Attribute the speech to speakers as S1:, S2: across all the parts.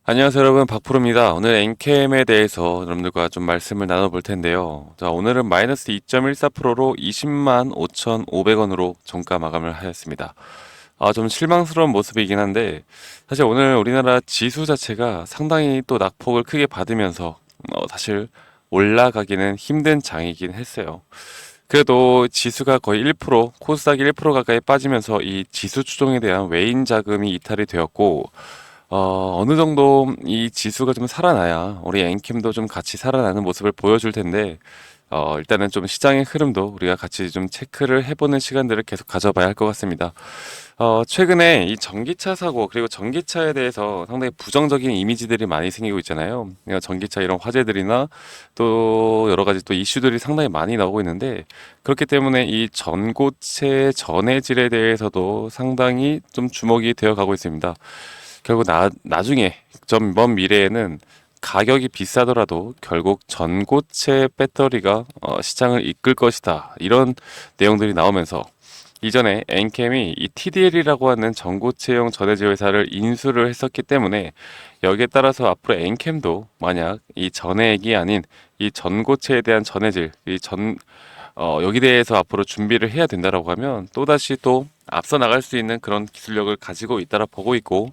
S1: 안녕하세요 여러분, 박프로입니다. 오늘 엔캠에 대해서 여러분들과 좀 말씀을 나눠볼 텐데요. 자, 오늘은 마이너스 2.14%로 20만 5,500원으로 종가 마감을 하였습니다. 좀 실망스러운 모습이긴 한데, 사실 오늘 우리나라 지수 자체가 상당히 또 낙폭을 크게 받으면서 사실 올라가기는 힘든 장이긴 했어요. 그래도 지수가 거의 1%, 코스닥이 1% 가까이 빠지면서 이 지수 추종에 대한 외인 자금이 이탈이 되었고, 어느 정도 이 지수가 좀 살아나야 우리 엔캠도 좀 같이 살아나는 모습을 보여줄 텐데, 일단은 좀 시장의 흐름도 우리가 같이 좀 체크를 해보는 시간들을 계속 가져봐야 할 것 같습니다. 최근에 이 전기차 사고, 그리고 전기차에 대해서 상당히 부정적인 이미지들이 많이 생기고 있잖아요. 그러니까 전기차 이런 화재들이나 또 여러 가지 또 이슈들이 상당히 많이 나오고 있는데, 그렇기 때문에 이 전고체 전해질에 대해서도 상당히 좀 주목이 되어 가고 있습니다. 결국 나중에 좀 먼 미래에는 가격이 비싸더라도 결국 전고체 배터리가 시장을 이끌 것이다. 이런 내용들이 나오면서 이전에 엔캠이 이 TDL이라고 하는 전고체용 전해질 회사를 인수를 했었기 때문에 여기에 따라서 앞으로 엔캠도 만약 이 전해액이 아닌 이 전고체에 대한 전해질, 여기 대해서 앞으로 준비를 해야 된다라고 하면 또다시 또 앞서 나갈 수 있는 그런 기술력을 가지고 있다라 보고 있고,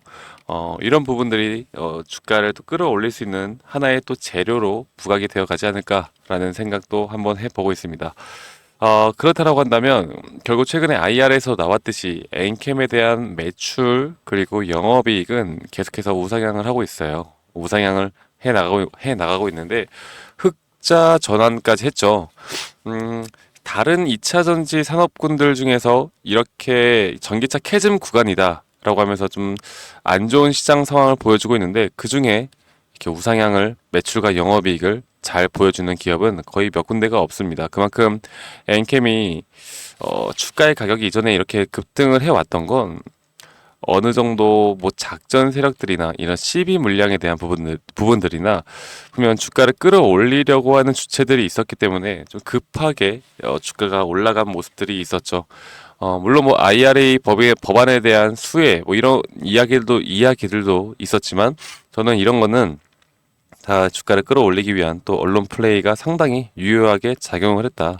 S1: 이런 부분들이 주가를 또 끌어올릴 수 있는 하나의 또 재료로 부각이 되어 가지 않을까라는 생각도 한번 해보고 있습니다. 그렇다라고 한다면 결국 최근에 IR에서 나왔듯이 엔캠에 대한 매출 그리고 영업이익은 계속해서 우상향을 하고 있어요. 우상향을 해 나가고 있는데 흑자 전환까지 했죠. 음, 다른 2차 전지 산업군들 중에서 이렇게 전기차 캐즘 구간이다 라고 하면서 좀 안 좋은 시장 상황을 보여주고 있는데, 그 중에 이렇게 우상향을 매출과 영업이익을 잘 보여주는 기업은 거의 몇 군데가 없습니다. 그만큼 엔캠이 주가의 가격이 이전에 이렇게 급등을 해왔던 건 어느 정도 뭐 작전 세력들이나 이런 시비 물량에 대한 부분들이나 보면 주가를 끌어올리려고 하는 주체들이 있었기 때문에 좀 급하게 주가가 올라간 모습들이 있었죠. 물론 뭐 IRA 법안에 대한 수혜 뭐 이런 이야기들도 있었지만, 저는 이런 거는 다 주가를 끌어올리기 위한 또 언론 플레이가 상당히 유효하게 작용을 했다.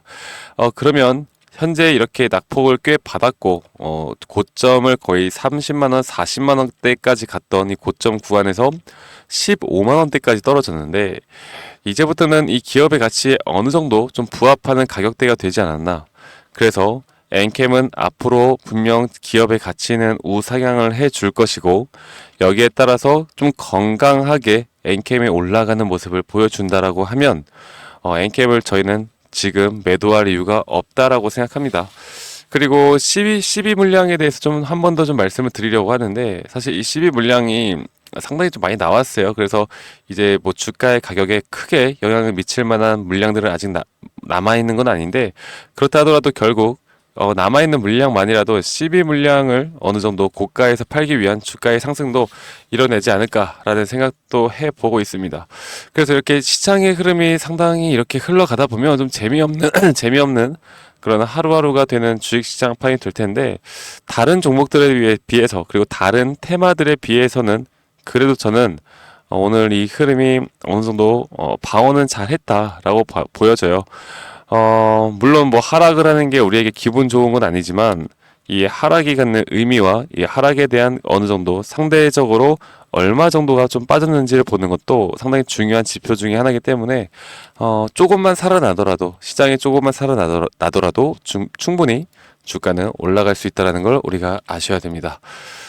S1: 그러면 현재 이렇게 낙폭을 꽤 받았고, 고점을 거의 30만 원, 40만 원대까지 갔던 이 고점 구간에서 15만 원대까지 떨어졌는데, 이제부터는 이 기업의 가치에 어느 정도 좀 부합하는 가격대가 되지 않았나. 그래서 엔캠은 앞으로 분명 기업의 가치는 우상향을 해 줄 것이고, 여기에 따라서 좀 건강하게 엔캠이 올라가는 모습을 보여준다라고 하면 엔캠을 저희는 지금 매도할 이유가 없다라고 생각합니다. 그리고 12 물량에 대해서 좀 한 번 더 좀 말씀을 드리려고 하는데, 사실 이 12 물량이 상당히 좀 많이 나왔어요. 그래서 이제 뭐 주가의 가격에 크게 영향을 미칠 만한 물량들은 아직 남아 있는 건 아닌데, 그렇다 하더라도 결국 남아 있는 물량만이라도 12 물량을 어느 정도 고가에서 팔기 위한 주가의 상승도 이뤄내지 않을까라는 생각도 해보고 있습니다. 그래서 이렇게 시장의 흐름이 상당히 이렇게 흘러가다 보면 좀 재미없는 재미없는 그런 하루하루가 되는 주식시장 판이 될 텐데, 다른 종목들에 비해서 그리고 다른 테마들에 비해서는 그래도 저는 오늘 이 흐름이 어느 정도 방어는 잘했다라고 보여져요. 물론 뭐 하락을 하는 게 우리에게 기분 좋은 건 아니지만, 이 하락이 갖는 의미와 이 하락에 대한 어느 정도 상대적으로 얼마 정도가 좀 빠졌는지를 보는 것도 상당히 중요한 지표 중에 하나이기 때문에, 조금만 살아나더라도, 시장이 조금만 살아나더라도 충분히 주가는 올라갈 수 있다는 걸 우리가 아셔야 됩니다.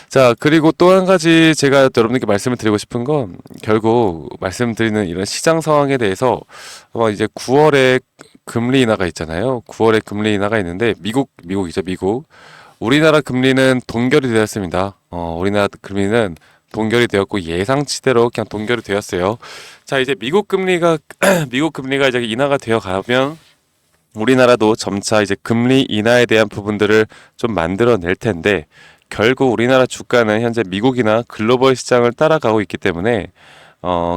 S1: 자, 그리고 또 한 가지 제가 여러분들께 말씀을 드리고 싶은 건, 결국 말씀드리는 이런 시장 상황에 대해서 이제 9월에 금리 인하가 있잖아요. 9월에 금리 인하가 있는데, 미국이죠, 미국. 우리나라 금리는 동결이 되었습니다. 우리나라 금리는 동결이 되었고 예상치대로 그냥 동결이 되었어요. 자, 이제 미국 금리가 미국 금리가 이제 인하가 되어 가면 우리나라도 점차 이제 금리 인하에 대한 부분들을 좀 만들어낼 텐데, 결국 우리나라 주가는 현재 미국이나 글로벌 시장을 따라가고 있기 때문에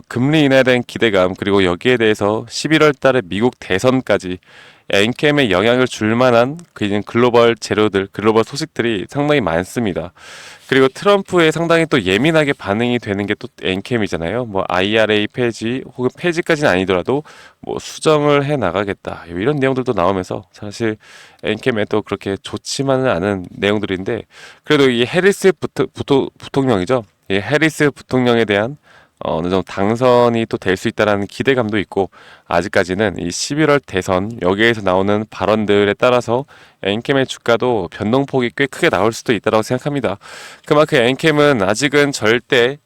S1: 금리 인하에 대한 기대감, 그리고 여기에 대해서 11월 달에 미국 대선까지 엔캠에 영향을 줄 만한 그 글로벌 재료들, 글로벌 소식들이 상당히 많습니다. 그리고 트럼프에 상당히 또 예민하게 반응이 되는 게 또 엔캠이잖아요. 뭐 IRA 폐지 혹은 폐지까지는 아니더라도 뭐 수정을 해 나가겠다, 이런 내용들도 나오면서 사실 엔캠에 또 그렇게 좋지만은 않은 내용들인데, 그래도 이 해리스 부통령이죠. 이 해리스 부통령에 대한 어느 정도 당선이 또 될 수 있다라는 기대감도 있고, 아직까지는 이 11월 대선 여기에서 나오는 발언들에 따라서 엔캠의 주가도 변동폭이 꽤 크게 나올 수도 있다고 생각합니다. 그만큼 엔캠은 아직은 절대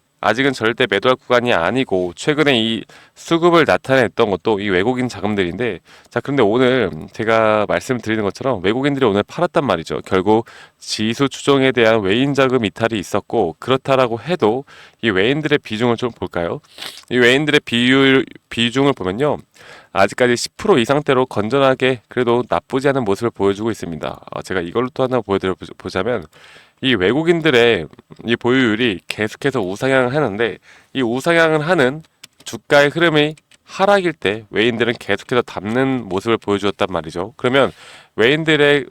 S1: 매도할 구간이 아니고, 최근에 이 수급을 나타냈던 것도 이 외국인 자금들인데, 자, 그런데 오늘 제가 말씀드리는 것처럼 외국인들이 오늘 팔았단 말이죠. 결국 지수 추종에 대한 외인 자금 이탈이 있었고, 그렇다라고 해도 이 외인들의 비중을 좀 볼까요? 이 외인들의 비중을 보면요, 아직까지 10% 이상대로 건전하게 그래도 나쁘지 않은 모습을 보여주고 있습니다. 제가 이걸로 또 하나 보여드려 보자면, 이 외국인들의 이 보유율이 계속해서 우상향을 하는데, 이 우상향을 하는 주가의 흐름이 하락일 때 외인들은 계속해서 담는 모습을 보여주었단 말이죠. 그러면 외인들의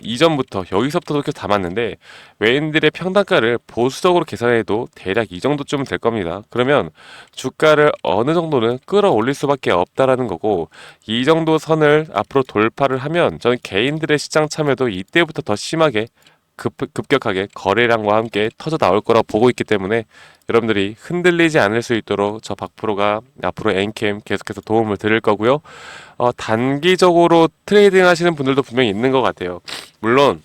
S1: 이전부터 여기서부터 그렇게 담았는데, 외인들의 평단가를 보수적으로 계산해도 대략 이 정도쯤은 될 겁니다. 그러면 주가를 어느 정도는 끌어올릴 수밖에 없다라는 거고, 이 정도 선을 앞으로 돌파를 하면 저는 개인들의 시장 참여도 이때부터 더 심하게 급격하게 거래량과 함께 터져 나올 거라고 보고 있기 때문에, 여러분들이 흔들리지 않을 수 있도록 저 박프로가 앞으로 엔캠 계속해서 도움을 드릴 거고요. 단기적으로 트레이딩 하시는 분들도 분명히 있는 것 같아요. 물론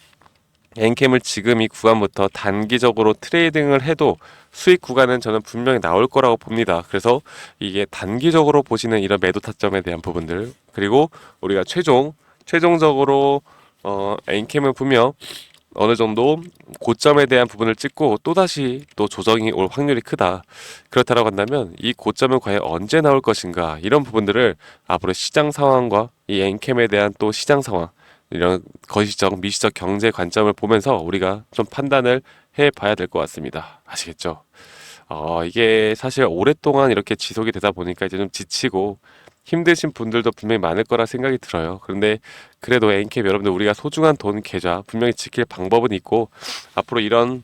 S1: 엔캠을 지금 이 구간부터 단기적으로 트레이딩을 해도 수익 구간은 저는 분명히 나올 거라고 봅니다. 그래서 이게 단기적으로 보시는 이런 매도 타점에 대한 부분들, 그리고 우리가 최종적으로 엔캠을 보면 어느 정도 고점에 대한 부분을 찍고 또다시 또 조정이 올 확률이 크다, 그렇다라고 한다면 이 고점은 과연 언제 나올 것인가, 이런 부분들을 앞으로 시장 상황과 이 엔캠에 대한 또 시장 상황, 이런 거시적 미시적 경제 관점을 보면서 우리가 좀 판단을 해 봐야 될 것 같습니다. 아시겠죠? 이게 사실 오랫동안 이렇게 지속이 되다 보니까 이제 좀 지치고 힘드신 분들도 분명히 많을 거라 생각이 들어요. 그런데 그래도 엔캡 여러분들, 우리가 소중한 돈 계좌 분명히 지킬 방법은 있고, 앞으로 이런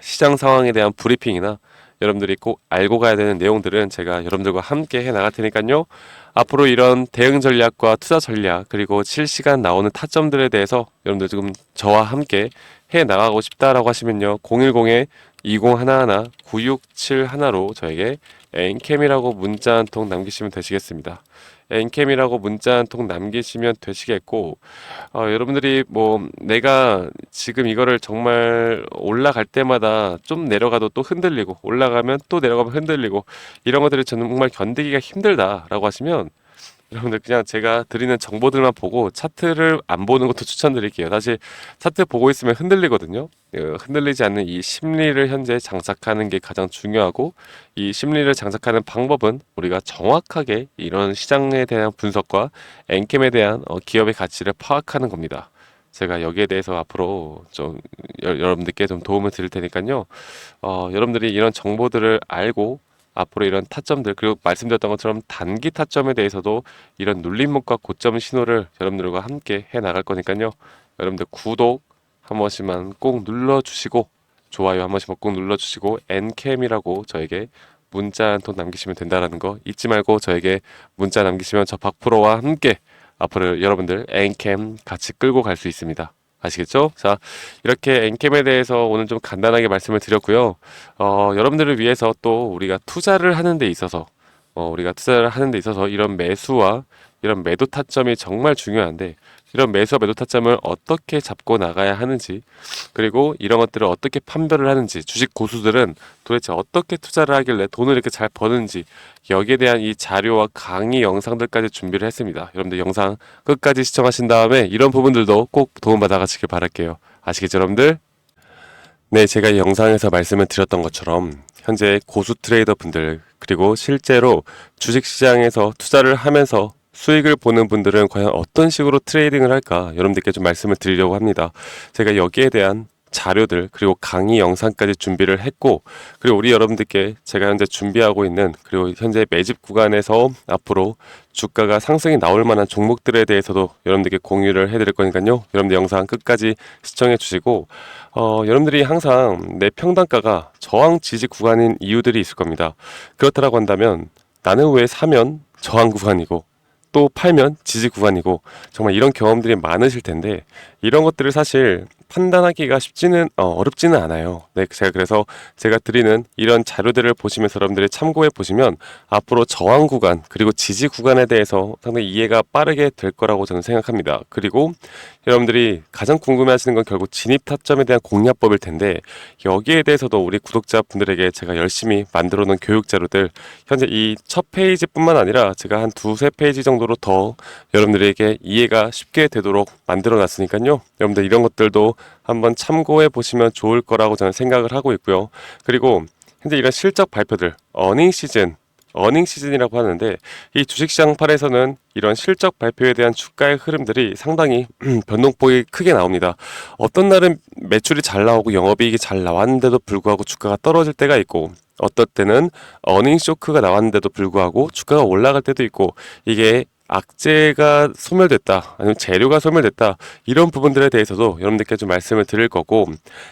S1: 시장 상황에 대한 브리핑이나 여러분들이 꼭 알고 가야 되는 내용들은 제가 여러분들과 함께 해 나갈 테니까요. 앞으로 이런 대응 전략과 투자 전략, 그리고 실시간 나오는 타점들에 대해서 여러분들 지금 저와 함께 해 나가고 싶다라고 하시면요, 010-2011-9671로 저에게 엔캠이라고 문자 한 통 남기시면 되시겠습니다. 엔캠이라고 문자 한 통 남기시면 되시겠고, 여러분들이 뭐 내가 지금 이거를 정말 올라갈 때마다 좀 내려가도 또 흔들리고, 올라가면 또 내려가면 흔들리고, 이런 것들을 저는 정말 견디기가 힘들다라고 하시면, 여러분들 그냥 제가 드리는 정보들만 보고 차트를 안 보는 것도 추천드릴게요. 사실 차트 보고 있으면 흔들리거든요. 흔들리지 않는 이 심리를 현재 장착하는 게 가장 중요하고, 이 심리를 장착하는 방법은 우리가 정확하게 이런 시장에 대한 분석과 엔캠에 대한 기업의 가치를 파악하는 겁니다. 제가 여기에 대해서 앞으로 좀 여러분들께 좀 도움을 드릴 테니까요. 여러분들이 이런 정보들을 알고 앞으로 이런 타점들, 그리고 말씀드렸던 것처럼 단기 타점에 대해서도 이런 눌림목과 고점 신호를 여러분들과 함께 해 나갈 거니까요. 여러분들 구독 한 번씩만 꼭 눌러주시고, 좋아요 한 번씩만 꼭 눌러주시고, 엔캠이라고 저에게 문자 한 통 남기시면 된다라는 거 잊지 말고 저에게 문자 남기시면 저 박프로와 함께 앞으로 여러분들 엔캠 같이 끌고 갈 수 있습니다. 아시겠죠? 자, 이렇게 엔캠에 대해서 오늘 좀 간단하게 말씀을 드렸고요. 여러분들을 위해서 또 우리가 투자를 하는 데 있어서 이런 매수와 이런 매도 타점이 정말 중요한데, 이런 매수와 매도 타점을 어떻게 잡고 나가야 하는지, 그리고 이런 것들을 어떻게 판별을 하는지, 주식 고수들은 도대체 어떻게 투자를 하길래 돈을 이렇게 잘 버는지, 여기에 대한 이 자료와 강의 영상들까지 준비를 했습니다. 여러분들 영상 끝까지 시청하신 다음에 이런 부분들도 꼭 도움받아 가시길 바랄게요. 아시겠죠, 여러분들? 네, 제가 영상에서 말씀을 드렸던 것처럼 현재 고수 트레이더 분들, 그리고 실제로 주식시장에서 투자를 하면서 수익을 보는 분들은 과연 어떤 식으로 트레이딩을 할까, 여러분들께 좀 말씀을 드리려고 합니다. 제가 여기에 대한 자료들 그리고 강의 영상까지 준비를 했고, 그리고 우리 여러분들께 제가 현재 준비하고 있는, 그리고 현재 매집 구간에서 앞으로 주가가 상승이 나올 만한 종목들에 대해서도 여러분들께 공유를 해드릴 거니까요. 여러분들 영상 끝까지 시청해 주시고, 여러분들이 항상 내 평단가가 저항 지지 구간인 이유들이 있을 겁니다. 그렇다라고 한다면 나는 왜 사면 저항 구간이고 또 팔면 지지 구간이고, 정말 이런 경험들이 많으실 텐데, 이런 것들을 사실 판단하기가 어렵지는 않아요. 네, 그래서 제가 드리는 이런 자료들을 보시면서 여러분들이 참고해 보시면 앞으로 저항 구간 그리고 지지 구간에 대해서 상당히 이해가 빠르게 될 거라고 저는 생각합니다. 그리고 여러분들이 가장 궁금해하시는 건 결국 진입 타점에 대한 공략법일 텐데, 여기에 대해서도 우리 구독자분들에게 제가 열심히 만들어 놓은 교육 자료들, 현재 이 첫 페이지뿐만 아니라 제가 한 두세 페이지 정도로 더 여러분들에게 이해가 쉽게 되도록 만들어 놨으니까요. 여러분들 이런 것들도 한번 참고해 보시면 좋을 거라고 저는 생각을 하고 있고요. 그리고 현재 이런 실적 발표들, 어닝 시즌이라고 하는데, 이 주식시장판에서는 이런 실적 발표에 대한 주가의 흐름들이 상당히 변동폭이 크게 나옵니다. 어떤 날은 매출이 잘 나오고 영업이익이 잘 나왔는데도 불구하고 주가가 떨어질 때가 있고, 어떨 때는 어닝 쇼크가 나왔는데도 불구하고 주가가 올라갈 때도 있고, 이게 악재가 소멸됐다, 아니면 재료가 소멸됐다, 이런 부분들에 대해서도 여러분들께 좀 말씀을 드릴 거고,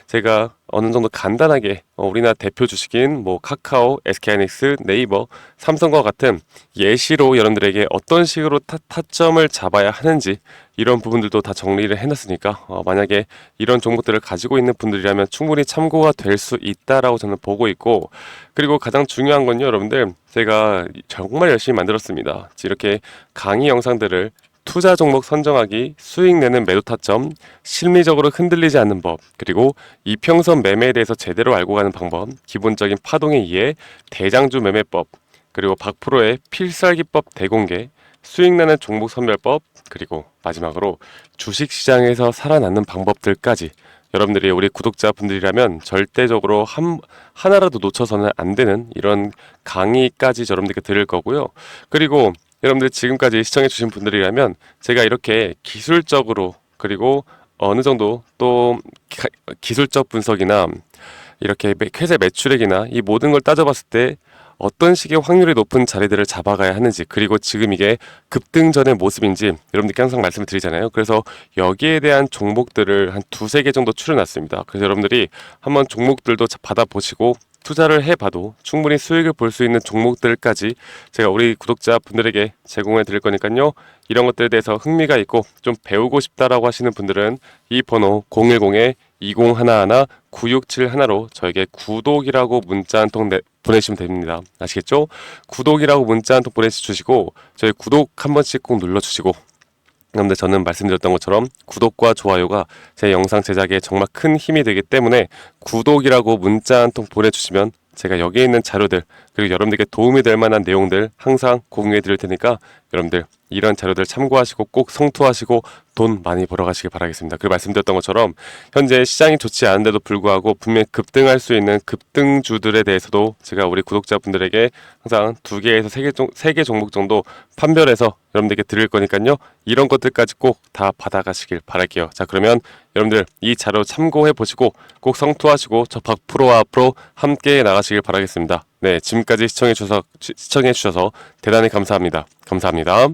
S1: 제가 어느 정도 간단하게 우리나라 대표 주식인 뭐 카카오, SK하이닉스, 네이버, 삼성과 같은 예시로 여러분들에게 어떤 식으로 타점을 잡아야 하는지, 이런 부분들도 다 정리를 해놨으니까 만약에 이런 종목들을 가지고 있는 분들이라면 충분히 참고가 될 수 있다라고 저는 보고 있고, 그리고 가장 중요한 건요, 여러분들, 제가 정말 열심히 만들었습니다. 이렇게 강의 영상들을 투자 종목 선정하기, 수익 내는 매도 타점, 심리적으로 흔들리지 않는 법, 그리고 이평선 매매에 대해서 제대로 알고 가는 방법, 기본적인 파동의 이해, 대장주 매매법, 그리고 박프로의 필살기법 대공개, 수익 내는 종목 선별법, 그리고 마지막으로 주식시장에서 살아남는 방법들까지, 여러분들이 우리 구독자분들이라면 절대적으로 하나라도 놓쳐서는 안 되는 이런 강의까지 여러분들께 드릴 거고요. 그리고 여러분들 지금까지 시청해주신 분들이라면 제가 이렇게 기술적으로, 그리고 어느 정도 또 기술적 분석이나 이렇게 회사 매출액이나 이 모든 걸 따져봤을 때 어떤 식의 확률이 높은 자리들을 잡아가야 하는지, 그리고 지금 이게 급등 전의 모습인지 여러분들께 항상 말씀을 드리잖아요. 그래서 여기에 대한 종목들을 한 두세 개 정도 추려놨습니다. 그래서 여러분들이 한번 종목들도 받아보시고 투자를 해봐도 충분히 수익을 볼 수 있는 종목들까지 제가 우리 구독자분들에게 제공해 드릴 거니까요. 이런 것들에 대해서 흥미가 있고 좀 배우고 싶다라고 하시는 분들은 이 번호 010-2011-9671로 저에게 구독이라고 문자 한 통 보내시면 됩니다. 아시겠죠? 구독이라고 문자 한 통 보내주시고 저희 구독 한 번씩 꼭 눌러주시고, 그런데 저는 말씀드렸던 것처럼 구독과 좋아요가 제 영상 제작에 정말 큰 힘이 되기 때문에 구독이라고 문자 한 통 보내주시면 제가 여기에 있는 자료들, 그리고 여러분들께 도움이 될 만한 내용들 항상 공유해 드릴 테니까 여러분들 이런 자료들 참고하시고 꼭 성투하시고 돈 많이 벌어가시길 바라겠습니다. 그리고 말씀드렸던 것처럼 현재 시장이 좋지 않은데도 불구하고 분명히 급등할 수 있는 급등주들에 대해서도 제가 우리 구독자분들에게 항상 2개에서 3개 종목 정도 판별해서 여러분들께 드릴 거니까요. 이런 것들까지 꼭 다 받아가시길 바랄게요. 자, 그러면 여러분들 이 자료 참고해 보시고 꼭 성투하시고 저 박프로와 앞으로 함께 나가시길 바라겠습니다. 네, 지금까지 시청해 주셔서 대단히 감사합니다. 감사합니다.